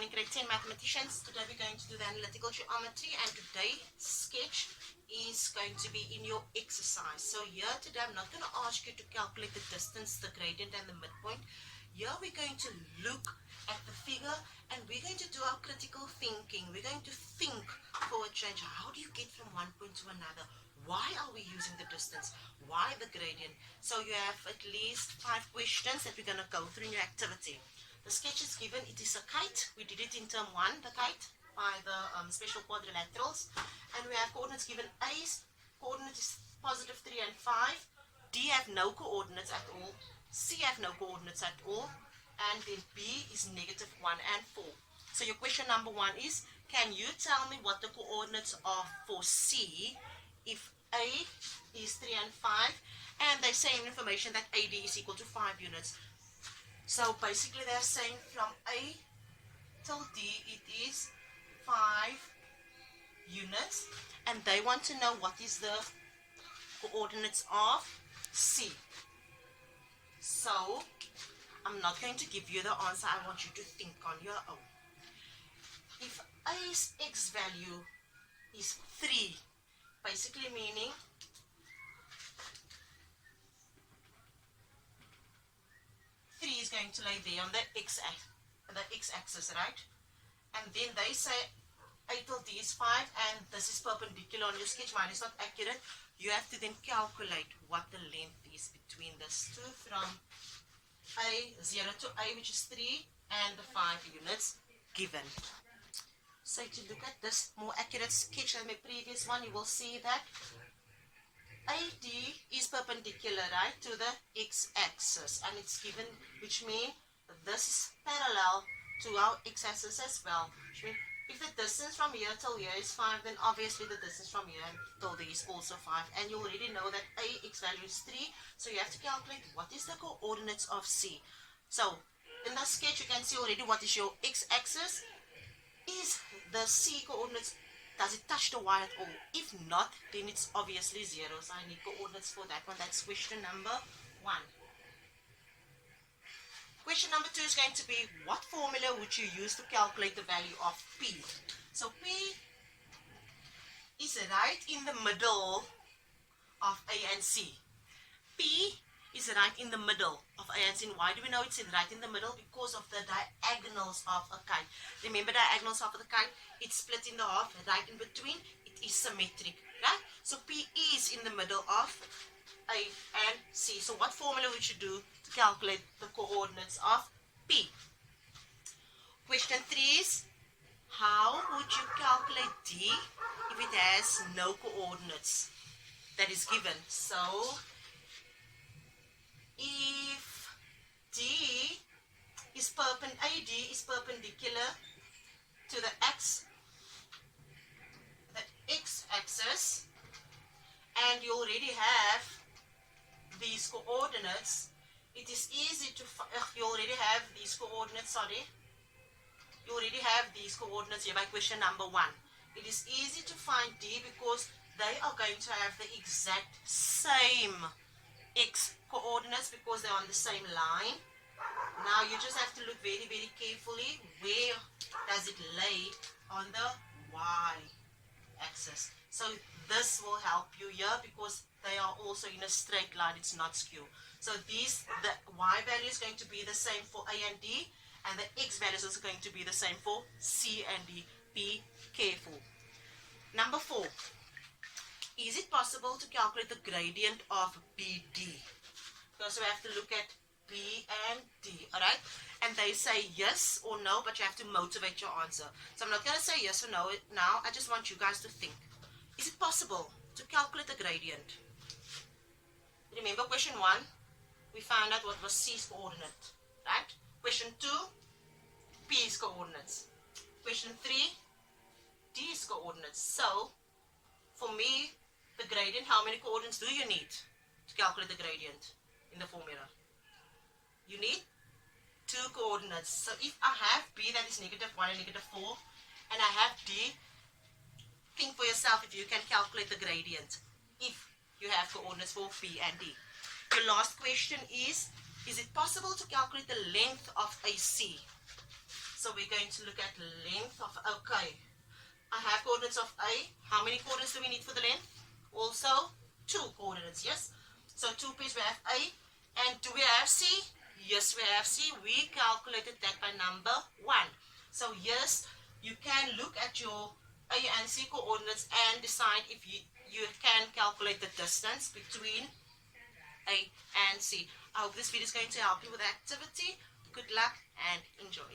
morning, grade 10 mathematicians. Today we're going to do the analytical geometry, and today's sketch is going to be in your exercise. So here today I'm not going to ask you to calculate the distance, the gradient and the midpoint. Here we're going to look at the figure and we're going to do our critical thinking. We're going to think for a change. How do you get from one point to another? Why are we using the distance? Why the gradient? So you have at least 5 questions that we're going to go through in your activity. The sketch is given, it is a kite. We did it in term 1, the kite, by the special quadrilaterals. And we have coordinates given. A's coordinate is positive 3 and 5. D have no coordinates at all. C have no coordinates at all. And then B is negative 1 and 4. So your question number 1 is, can you tell me what the coordinates are for C if A is 3 and 5, and they say in information that AD is equal to 5 units. So basically they're saying from A till D it is 5 units, and they want to know what is the coordinates of C. So I'm not going to give you the answer, I want you to think on your own. If A's x value is 3, basically meaning is going to lay there on the x-axis, right? And then they say A till D is 5, and this is perpendicular on your sketch. Mine is not accurate. You have to then calculate what the length is between this two, from A 0 to A, which is 3, and the 5 units given. So to look at this more accurate sketch than my previous one, you will see that AD is perpendicular, right, to the x-axis, and it's given, which means this is parallel to our x-axis as well. Which means if the distance from here till here is 5, then obviously the distance from here till there is also 5. And you already know that Ax value is 3, so you have to calculate what is the coordinates of C. So in the sketch you can see already what is your x-axis. Is the C coordinates, does it touch the y at all? If not, then it's obviously 0. So I need coordinates for that one. That's question number 1. Question number 2 is going to be, what formula would you use to calculate the value of P? So P is right in the middle of A and C. P is right in the middle of A and C. And why do we know it's right in the middle? Because of the diagonals of a kite. Remember, diagonals of the kite, it's split in the half, right in between, it is symmetric, right? So P is in the middle of A and C. So what formula would you do to calculate the coordinates of P? Question 3 is, how would you calculate D if it has no coordinates that is given? So if AD is perpendicular to the x-axis, and you already have these coordinates, it is easy to you already have these coordinates, you already have these coordinates here by question number 1. It is easy to find D because they are going to have the exact same x coordinates because they're on the same line. Now you just have to look very, very carefully, where does it lay on the y axis. So this will help you here because they are also in a straight line, it's not skew. So the y value is going to be the same for A and D, and the x value is also going to be the same for C and D. Be careful. Number 4. Is it possible to calculate the gradient of BD? Because we have to look at B and D, alright? And they say yes or no, but you have to motivate your answer. So I'm not going to say yes or no now, I just want you guys to think. Is it possible to calculate the gradient? Remember question 1, we found out what was C's coordinate, right? Question 2, P's coordinates. Question 3, D's coordinates. So, for me, the gradient, how many coordinates do you need to calculate the gradient in the formula? You need 2 coordinates. So if I have B that is negative 1 and negative 4, and I have D, think for yourself if you can calculate the gradient if you have coordinates for B and D. Your last question is it possible to calculate the length of AC? So we're going to look at length of, okay, I have coordinates of A. How many coordinates do we need for the length? Also 2 coordinates, yes? So 2 pairs, we have A. And do we have C? Yes, we have C. We calculated that by number 1. So yes, you can look at your A and C coordinates and decide if you can calculate the distance between A and C. I hope this video is going to help you with the activity. Good luck and enjoy.